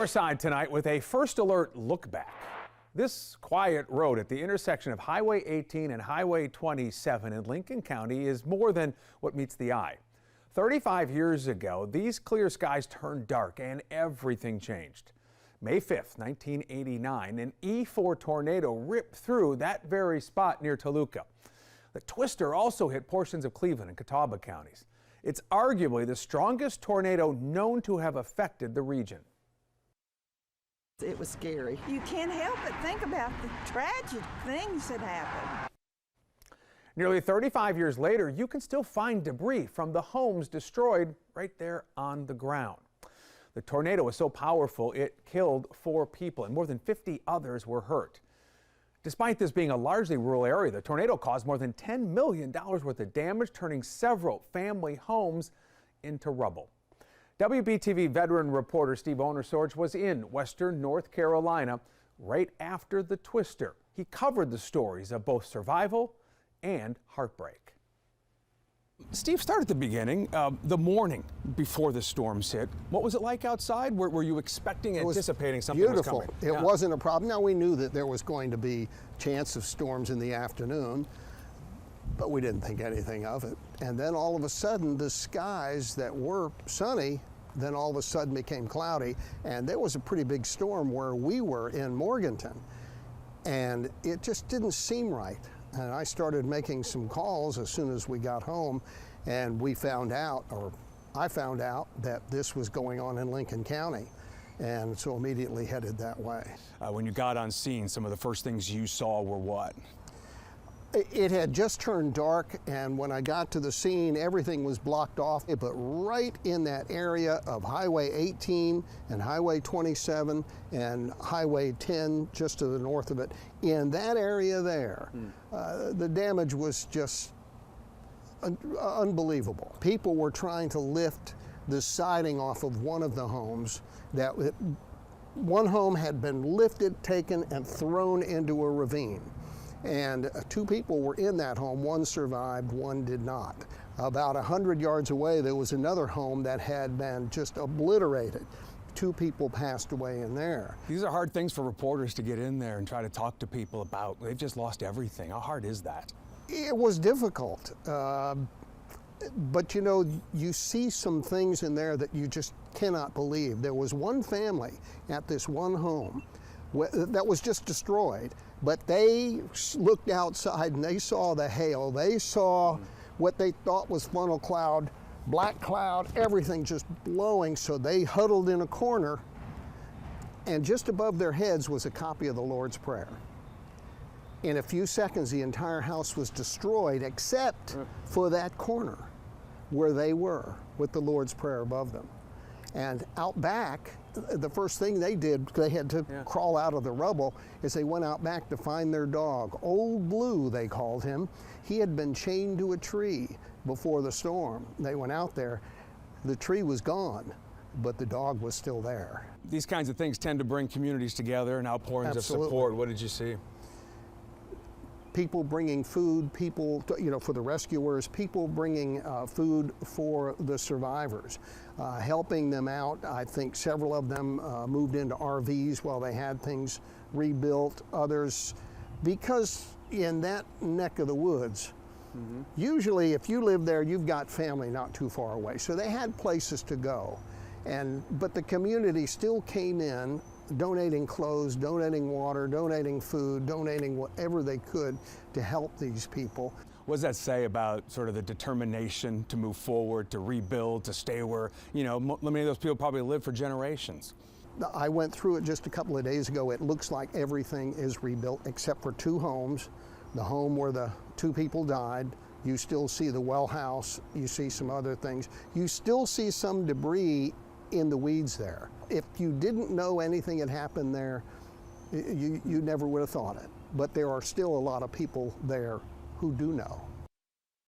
Our side tonight with a first alert look back. This quiet road at the intersection of Highway 18 and Highway 27 in Lincoln County is more than what meets the eye. 35 years ago, these clear skies turned dark and everything changed. May 5th, 1989, an E4 tornado ripped through that very spot near Toluca. The twister also hit portions of Cleveland and Catawba counties. It's arguably the strongest tornado known to have affected the region. It was scary. You can't help but think about the tragic things that happened. Nearly 35 years later, you can still find debris from the homes destroyed right there on the ground. The tornado was so powerful it killed 4 people and more than 50 others were hurt. Despite this being a largely rural area, the tornado caused more than $10 million worth of damage, turning several family homes into rubble. WBTV veteran reporter Steve Ownersorge was in western North Carolina right after the twister. He covered the stories of both survival and heartbreak. Steve, start at the beginning, the morning before the storms hit. What was it like outside? Were you expecting, anticipating something was coming? Beautiful. It wasn't a problem. Now, we knew that there was going to be chance of storms in the afternoon, but we didn't think anything of it. And then all of a sudden, the skies that were sunny then all of a sudden became cloudy, and there was a pretty big storm where we were in Morganton, and it just didn't seem right. And I started making some calls as soon as we got home, and we found out, or I found out, that this was going on in Lincoln County, and so immediately headed that way. When you got on scene, some of the first things you saw were what? It had just turned dark, and when I got to the scene, everything was blocked off. But right in that area of Highway 18 and Highway 27 and Highway 10, just to the north of it, in that area there, the damage was just unbelievable. People were trying to lift the siding off of one of the homes. One home had been lifted, taken, and thrown into a ravine. And 2 people were in that home. One survived, one did not. About 100 yards away, there was another home that had been just obliterated. 2 people passed away in there. These are hard things for reporters to get in there and try to talk to people about. They've just lost everything. How hard is that? It was difficult. But you know, you see some things in there that you just cannot believe. There was one family at this one home that was just destroyed, but they looked outside and they saw the hail. They saw what they thought was funnel cloud, black cloud, everything just blowing, so they huddled in a corner, and just above their heads was a copy of the Lord's Prayer. In a few seconds, the entire house was destroyed except for that corner where they were with the Lord's Prayer above them. And out back, the first thing they did, they had to crawl out of the rubble, is they went out back to find their dog. Old Blue, they called him. He had been chained to a tree before the storm. They went out there. The tree was gone, but the dog was still there. These kinds of things tend to bring communities together and outpourings of support. What did you see? People bringing food, people, for the rescuers, people bringing food for the survivors, helping them out. I think several of them moved into RVs while they had things rebuilt. Others, because in that neck of the woods, usually if you live there, you've got family not too far away. So they had places to go. But the community still came in, donating clothes, donating water, donating food, donating whatever they could to help these people. What does that say about sort of the determination to move forward, to rebuild, to stay where, many of those people probably lived for generations? I went through it just a couple of days ago. It looks like everything is rebuilt except for 2 homes. The home where the 2 people died, you still see the well house, you see some other things. You still see some debris in the weeds there. If you didn't know anything had happened there, you never would have thought it. But there are still a lot of people there who do know.